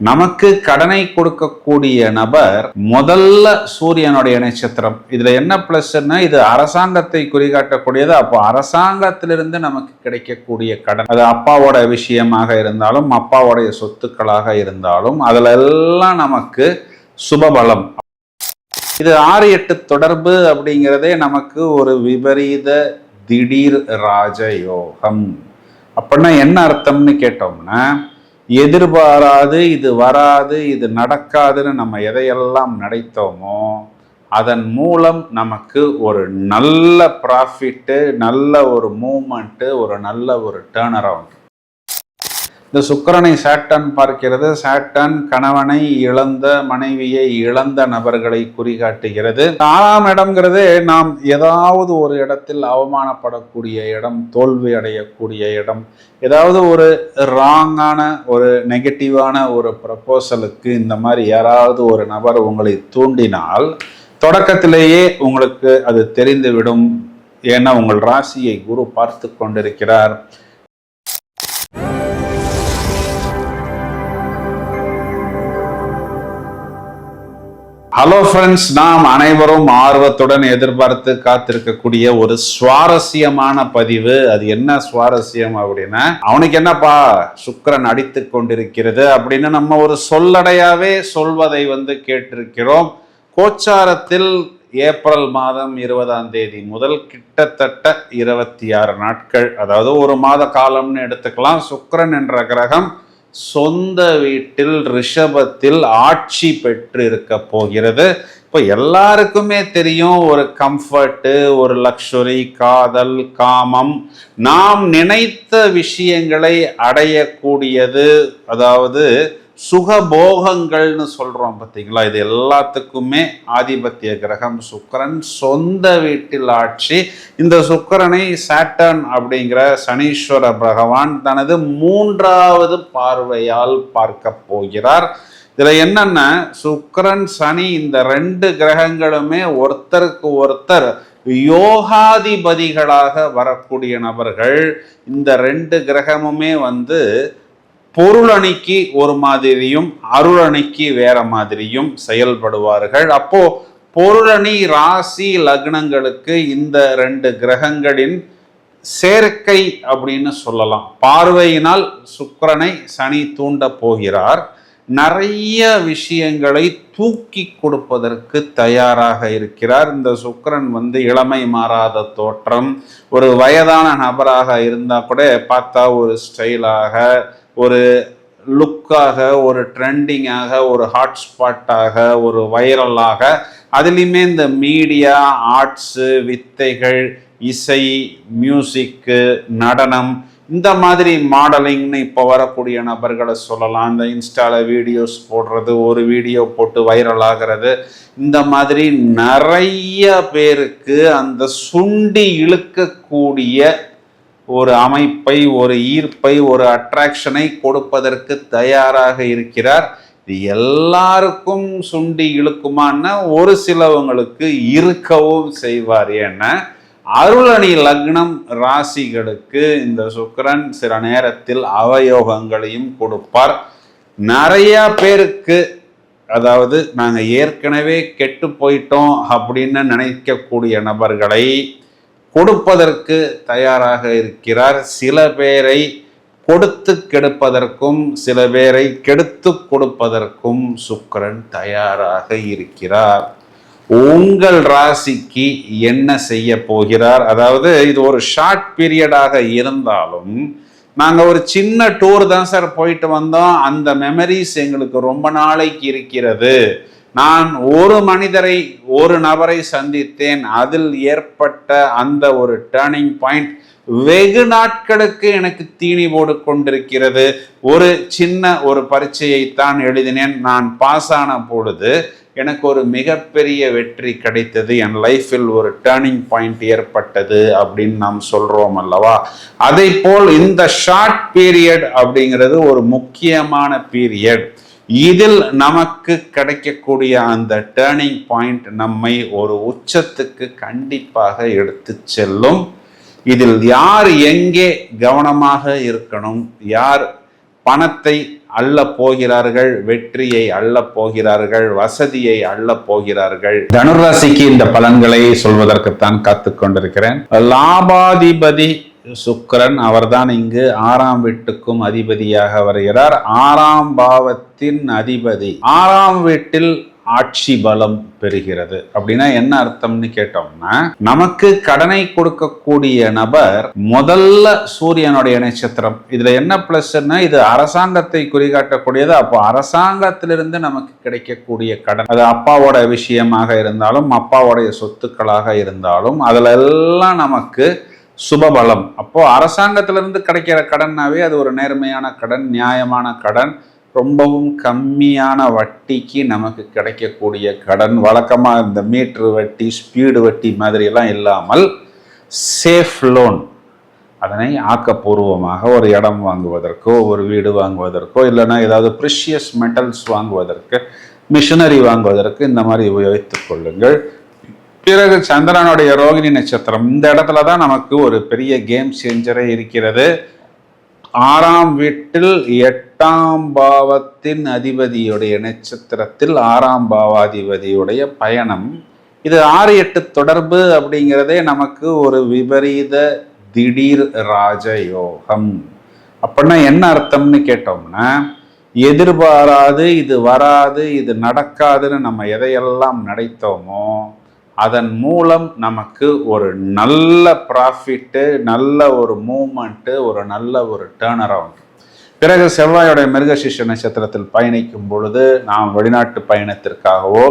நமக்கு கடனை கொடுக்கக்கூடிய நபர் முதல்ல சூரியனுடைய நட்சத்திரம். இதுல என்ன பிளஸ்ன்னா, இது அரசாங்கத்தை குறிகாட்டக்கூடியது. அப்போ அரசாங்கத்திலிருந்து நமக்கு கிடைக்கக்கூடிய கடன், அது அப்பாவோட விஷயமாக இருந்தாலும் அப்பாவோடைய சொத்துக்களாக இருந்தாலும் அதுல எல்லாம் நமக்கு சுபபலம். இது 6-8 தொடர்பு அப்படிங்கிறதே நமக்கு ஒரு விபரீத திடீர் ராஜயோகம். அப்படின்னா என்ன அர்த்தம்னு கேட்டோம்னா, எதிர்பாராது, இது வராது, இது நடக்காதுன்னு நம்ம எதையெல்லாம் நினைத்தோமோ அதன் மூலம் நமக்கு ஒரு நல்ல ப்ராஃபிட்டு, நல்ல ஒரு மூமெண்ட்டு, ஒரு நல்ல ஒரு டேர்ன் அரவுண்ட். இந்த சுக்கிரனை சாட்டர்ன் பார்க்கிறது. சாட்டர்ன் கணவனை இழந்த, மனைவியை இழந்த நபர்களை குறிகாட்டுகிறது. 6ஆம் இடம்ங்கிறது நாம் ஏதாவது ஒரு இடத்தில் அவமானப்படக்கூடிய இடம், தோல்வி அடையக்கூடிய இடம், ஏதாவது ஒரு ராங்கான ஒரு நெகட்டிவான ஒரு ப்ரப்போசலுக்கு இந்த மாதிரி யாராவது ஒரு நபர் உங்களை தூண்டினால் தொடக்கத்திலேயே உங்களுக்கு அது தெரிந்துவிடும். ஏன்னா உங்கள் ராசியை குரு பார்த்து கொண்டிருக்கிறார். ஹலோ ஃப்ரெண்ட்ஸ், நாம் அனைவரும் ஆர்வத்துடன் எதிர்பார்த்து காத்திருக்கக்கூடிய ஒரு சுவாரஸ்யமான பதிவு. அது என்ன சுவாரஸ்யம் அப்படின்னா, அவனுக்கு என்னப்பா சுக்கிரன் அடித்து கொண்டிருக்கிறது அப்படின்னு நம்ம ஒரு சொல்லடையாவே சொல்வதை கேட்டிருக்கிறோம். கோச்சாரத்தில் ஏப்ரல் மாதம் 20ஆம் தேதி முதல் கிட்டத்தட்ட 26 நாட்கள், அதாவது ஒரு மாத காலம்னு எடுத்துக்கலாம். சுக்கிரன் என்ற கிரகம் சொந்த வீட்டில் ரிஷபத்தில் ஆட்சி பெற்று இருக்க போகிறது. இப்போ எல்லாருக்குமே தெரியும், ஒரு கம்ஃபர்ட்டு, ஒரு லக்ஸுரி, காதல், காமம், நாம் நினைத்த விஷயங்களை அடையக்கூடியது, அதாவது சுகபோகங்கள்னு சொல்றோம் பார்த்தீங்களா. இது எல்லாத்துக்குமே ஆதிபத்திய கிரகம் சுக்கிரன், சொந்த வீட்டில் ஆட்சி. இந்த சுக்கிரனை சாட்டர்ன் அப்படிங்கிற சனீஸ்வர பகவான் தனது 3வது பார்வையால் பார்க்க போகிறார். இதுல என்னன்னா, சுக்கிரன் சனி இந்த 2 கிரகங்களுமே ஒருத்தருக்கு ஒருத்தர் யோகாதிபதிகளாக வரக்கூடிய நபர்கள். இந்த 2 கிரகமுமே பொருளணிக்கு ஒரு மாதிரியும் அருளணிக்கு வேற மாதிரியும் செயல்படுவார்கள். அப்போ பொருளணி ராசி லக்னங்களுக்கு இந்த 2 கிரகங்களின் சேர்க்கை அப்படின்னு சொல்லலாம். பார்வையினால் சுக்கிரனை சனி தூண்ட போகிறார். நிறைய விஷயங்களை தூக்கி கொடுப்பதற்கு தயாராக இருக்கிறார். இந்த சுக்கிரன் இளமை மாறாத தோற்றம், ஒரு வயதான நபராக இருந்தா கூட பார்த்தா ஒரு ஸ்டைலாக, ஒரு லுக்காக, ஒரு ட்ரெண்டிங்காக, ஒரு ஹாட்ஸ்பாட்டாக, ஒரு வைரலாக, அதுலேயுமே இந்த மீடியா, ஆர்ட்ஸு, வித்தைகள், இசை, மியூசிக்கு, நடனம், இந்த மாதிரி மாடலிங்னு இப்போ வரக்கூடிய நபர்களை சொல்லலாம். இந்த இன்ஸ்டாவில் வீடியோஸ் போடுறது, ஒரு வீடியோ போட்டு வைரல் ஆகிறது, இந்த மாதிரி நிறைய பேருக்கு அந்த சுண்டி இழுக்கக்கூடிய ஒரு அமைப்பை, ஒரு ஈர்ப்பை, ஒரு அட்ராக்ஷனை கொடுப்பதற்கு தயாராக இருக்கிறார். இது எல்லாருக்கும் சுண்டி இழுக்குமான்னா ஒரு சிலவங்களுக்கு இருக்கவும் செய்வார். ஏன்னா அருளணி லக்னம் ராசிகளுக்கு இந்த சுக்கிரன் சில நேரத்தில் அவயோகங்களையும் கொடுப்பார். நிறைய பேருக்கு, அதாவது நாங்கள் ஏற்கனவே கெட்டு போயிட்டோம் அப்படின்னு நினைக்கக்கூடிய நபர்களை கொடுப்பதற்கு தயாராக இருக்கிறார். சில பேரை கொடுத்து கெடுப்பதற்கும் சில பேரை கெடுத்து கொடுப்பதற்கும் சுக்கிரன் தயாராக இருக்கிறார். உங்கள் ராசிக்கு என்ன செய்ய போகிறார்? அதாவது இது ஒரு ஷார்ட் பீரியடாக இருந்தாலும் நாங்கள் ஒரு சின்ன டூர் தான் சார் போயிட்டு வந்தோம், அந்த மெமரிஸ் எங்களுக்கு ரொம்ப நாளைக்கு இருக்கிறது. நான் ஒரு மனிதரை, ஒரு நபரை சந்தித்தேன், அதில் ஏற்பட்ட அந்த ஒரு டேர்னிங் பாயிண்ட் வெகு நாட்களுக்கு எனக்கு தீனி போடு கொண்டிருக்கிறது. ஒரு சின்ன ஒரு பரீட்சையைத்தான் எழுதினேன், நான் பாஸ் ஆன பொழுது எனக்கு ஒரு மிகப்பெரிய வெற்றி கிடைத்தது, என் லைஃப்பில் ஒரு டேர்னிங் பாயிண்ட் ஏற்பட்டது அப்படின்னு நாம் சொல்றோம் அல்லவா. அதை போல் இந்த ஷார்ட் பீரியட் அப்படிங்கிறது ஒரு முக்கியமான பீரியட். இதில் நமக்கு கிடைக்கக்கூடிய அந்த டேர்னிங் பாயிண்ட் நம்மை ஒரு உச்சத்துக்கு கண்டிப்பாக எடுத்து செல்லும். இதில் யார் எங்கே கவனமாக இருக்கணும், யார் பணத்தை அள்ளப் போகிறார்கள், வெற்றியை அள்ளப் போகிறார்கள், வசதியை அள்ளப் போகிறார்கள். தனுராசிக்கு இந்த பலன்களை சொல்வதற்குத்தான் காத்து கொண்டிருக்கிறேன். லாபாதிபதி சுக்கிரன், அவர்தான் இங்கு 6ஆம் வீட்டுக்கும் அதிபதியாக வருகிறார். 6ஆம் பாவத்தின் அதிபதி 6ஆம் வீட்டில் ஆட்சி பலம் பெறுகிறது. அப்படின்னா என்ன அர்த்தம்னு கேட்டோம்னா, நமக்கு கடனை கொடுக்கக்கூடிய நபர் முதல்ல சூரியனுடைய நட்சத்திரம். இதுல என்ன பிளஸ்ன்னா, இது அரசாங்கத்தை குறிகாட்டக்கூடியது. அப்போ அரசாங்கத்திலிருந்து நமக்கு கிடைக்கக்கூடிய கடன், அது அப்பாவோட விஷயமாக இருந்தாலும் அப்பாவோடைய சொத்துக்களாக இருந்தாலும் அதுல எல்லாம் நமக்கு சுபபலம். அப்போ அரசாங்கத்திலிருந்து கிடைக்கிற கடன்னாவே அது ஒரு நேர்மையான கடன், நியாயமான கடன், ரொம்பவும் கம்மியான வட்டிக்கு நமக்கு கிடைக்கக்கூடிய கடன். வழக்கமாக இந்த மீட்ரு வட்டி, ஸ்பீடு வட்டி மாதிரி எல்லாம் இல்லாமல் சேஃப் லோன், அதனை ஆக்கப்பூர்வமாக ஒரு இடம் வாங்குவதற்கோ, ஒரு வீடு வாங்குவதற்கோ, இல்லைன்னா ஏதாவது ப்ரிஷியஸ் மெட்டல்ஸ் வாங்குவதற்கு, மிஷினரி வாங்குவதற்கு இந்த மாதிரி உபயோகித்துக் கொள்ளுங்கள். பிறகு சந்திரனுடைய ரோகிணி நட்சத்திரம், இந்த இடத்துல தான் நமக்கு ஒரு பெரிய கேம் சேஞ்சரே இருக்கிறது. 6ஆம் வீட்டில் 8ஆம் பாவத்தின் அதிபதியுடைய நட்சத்திரத்தில் 6ஆம் பாவாதிபதியுடைய பயணம். இது 6-8 தொடர்பு அப்படிங்கிறதே நமக்கு ஒரு விபரீத திடீர் ராஜயோகம். அப்படின்னா என்ன அர்த்தம்னு கேட்டோம்னா, எதிர்பாராது, இது வராது, இது நடக்காதுன்னு நம்ம எதையெல்லாம் நினைத்தோமோ அதன் மூலம் நமக்கு ஒரு நல்ல ப்ராஃபிட்டு, நல்ல ஒரு மூமெண்ட்டு, ஒரு நல்ல ஒரு டேர்ன் அரவுண்ட். பிறகு செவ்வாயோடைய மிருகசீர்ஷ நட்சத்திரத்தில் பயணிக்கும் பொழுது நாம் வெளிநாட்டு பயணத்திற்காகவோ,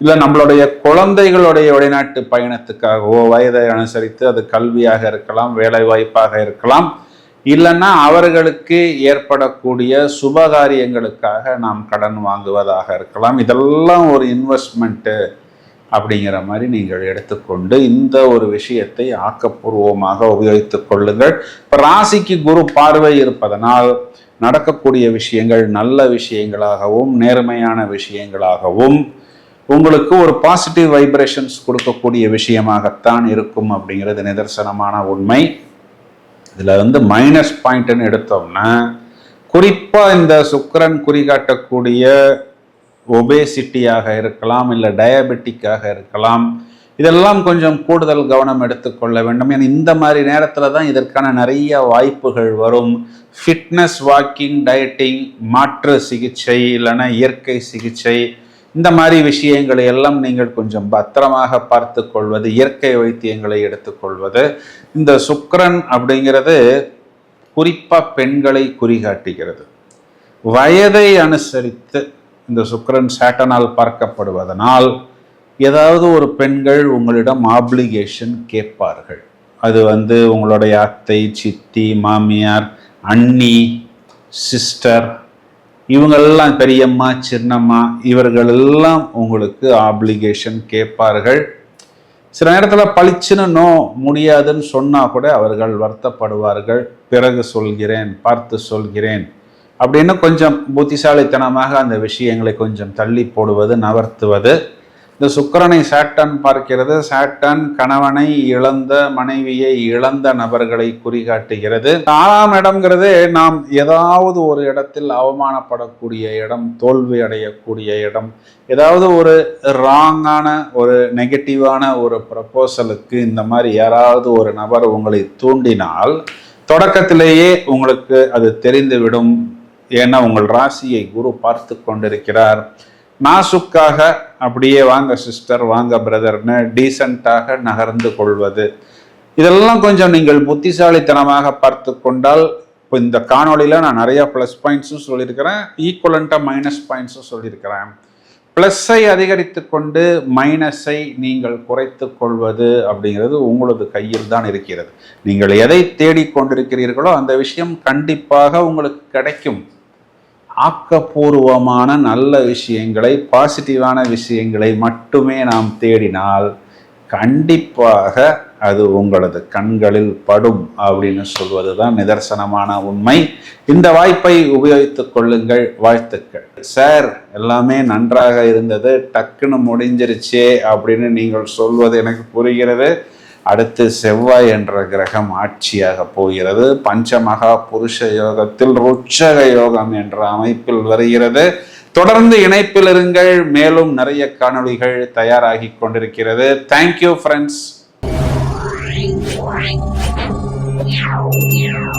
இல்லை நம்மளுடைய குழந்தைகளுடைய வெளிநாட்டு பயணத்துக்காகவோ, வயதை அனுசரித்து அது கல்வியாக இருக்கலாம், வேலை வாய்ப்பாக இருக்கலாம், இல்லைன்னா அவர்களுக்கு ஏற்படக்கூடிய சுபகாரியங்களுக்காக நாம் கடன் வாங்குவதாக இருக்கலாம். இதெல்லாம் ஒரு இன்வெஸ்ட்மெண்ட்டு அப்படிங்கிற மாதிரி நீங்கள் எடுத்துக்கொண்டு இந்த ஒரு விஷயத்தை ஆக்கப்பூர்வமாக உபயோகித்துக் கொள்ளுங்கள். இப்போ ராசிக்கு குரு பார்வை இருப்பதனால் நடக்கக்கூடிய விஷயங்கள் நல்ல விஷயங்களாகவும் நேர்மையான விஷயங்களாகவும் உங்களுக்கு ஒரு பாசிட்டிவ் வைப்ரேஷன்ஸ் கொடுக்கக்கூடிய விஷயமாகத்தான் இருக்கும் அப்படிங்கிறது நிதர்சனமான உண்மை. இதில் மைனஸ் பாயிண்ட்னு எடுத்தோம்னா, குறிப்பாக இந்த சுக்கிரன் குறிகாட்டக்கூடிய ஒபேசிட்டியாக இருக்கலாம், இல்லை டயபெட்டிக்காக இருக்கலாம். இதெல்லாம் கொஞ்சம் கூடுதல் கவனம் எடுத்துக்கொள்ள வேண்டும். ஏன்னா இந்த மாதிரி நேரத்தில் தான் இதற்கான நிறைய வாய்ப்புகள் வரும். ஃபிட்னஸ், வாக்கிங், டயட்டிங், மாற்று சிகிச்சை, இல்லைன்னா இயற்கை சிகிச்சை, இந்த மாதிரி விஷயங்களை எல்லாம் நீங்கள் கொஞ்சம் பத்திரமாக பார்த்து கொள்வது, இயற்கை வைத்தியங்களை எடுத்துக்கொள்வது. இந்த சுக்கிரன் அப்படிங்கிறது குறிப்பாக பெண்களை குறிகாட்டுகிறது. வயதை அனுசரித்து இந்த சுக்கிரன் சேட்டனால் பார்க்கப்படுவதனால் ஏதாவது ஒரு பெண்கள் உங்களிடம் ஆப்ளிகேஷன் கேட்பார்கள். அது உங்களுடைய அத்தை, சித்தி, மாமியார், அண்ணி, சிஸ்டர், இவங்களெல்லாம், பெரியம்மா, சின்னம்மா, இவர்களெல்லாம் உங்களுக்கு ஆப்ளிகேஷன் கேட்பார்கள். சில நேரத்தில் பளிச்சுன்னு நோ முடியாதுன்னு சொன்னால் கூட அவர்கள் வருத்தப்படுவார்கள். பிறகு சொல்கிறேன், பார்த்து சொல்கிறேன் அப்படின்னு கொஞ்சம் புத்திசாலித்தனமாக அந்த விஷயங்களை கொஞ்சம் தள்ளி போடுவது, நகர்த்துவது. இந்த சுக்கிரனை சாட்டன் பார்க்கிறது. சாட்டன் கணவனை இழந்த, மனைவியை இழந்த நபர்களை குறிகாட்டுகிறது. 6ஆம் இடம்ங்கிறது நாம் ஏதாவது ஒரு இடத்தில் அவமானப்படக்கூடிய இடம், தோல்வி அடையக்கூடிய இடம், ஏதாவது ஒரு ராங்கான, ஒரு நெகட்டிவான ஒரு ப்ரப்போசலுக்கு இந்த மாதிரி யாராவது ஒரு நபர் உங்களை தூண்டினால் தொடக்கத்திலேயே உங்களுக்கு அது தெரிந்துவிடும். ஏன்னா உங்கள் ராசியை குரு பார்த்து கொண்டிருக்கிறார். நாசுக்காக அப்படியே வாங்க சிஸ்டர், வாங்க பிரதர்னு டீசெண்டாக நகர்ந்து கொள்வது, இதெல்லாம் கொஞ்சம் நீங்கள் புத்திசாலித்தனமாக பார்த்து கொண்டால். இப்போ இந்த காணொலியில் நான் நிறைய ப்ளஸ் பாயிண்ட்ஸும் சொல்லியிருக்கிறேன், ஈக்குவலண்ட்டாக மைனஸ் பாயிண்ட்ஸும் சொல்லியிருக்கிறேன். ப்ளஸ்ஸை அதிகரித்து கொண்டு மைனஸை நீங்கள் குறைத்து கொள்வது அப்படிங்கிறது உங்களது கையில் தான் இருக்கிறது. நீங்கள் எதை தேடிக்கொண்டிருக்கிறீர்களோ அந்த விஷயம் கண்டிப்பாக உங்களுக்கு கிடைக்கும். ஆக்கப்பூர்வமான நல்ல விஷயங்களை, பாசிட்டிவான விஷயங்களை மட்டுமே நாம் தேடினால் கண்டிப்பாக அது உங்களது கண்களில் படும் அப்படின்னு சொல்வது தான் நிதர்சனமான உண்மை. இந்த வாய்ப்பை உபயோகித்துக் கொள்ளுங்கள். வாழ்த்துக்கள். சார், எல்லாமே நன்றாக இருந்தது, டக்குன்னு முடிஞ்சிருச்சே அப்படின்னு நீங்கள் சொல்வது எனக்கு புரிகிறது. அடுத்து செவ்வாய் என்ற கிரகம் ஆட்சியாக போகிறது. பஞ்சமகா புருஷ யோகத்தில் ருட்சக யோகம் என்ற அமைப்பில் வருகிறது. தொடர்ந்து இணைப்பில் இருங்கள். மேலும் நிறைய காணொளிகள் தயாராகி கொண்டிருக்கிறது. Thank you friends.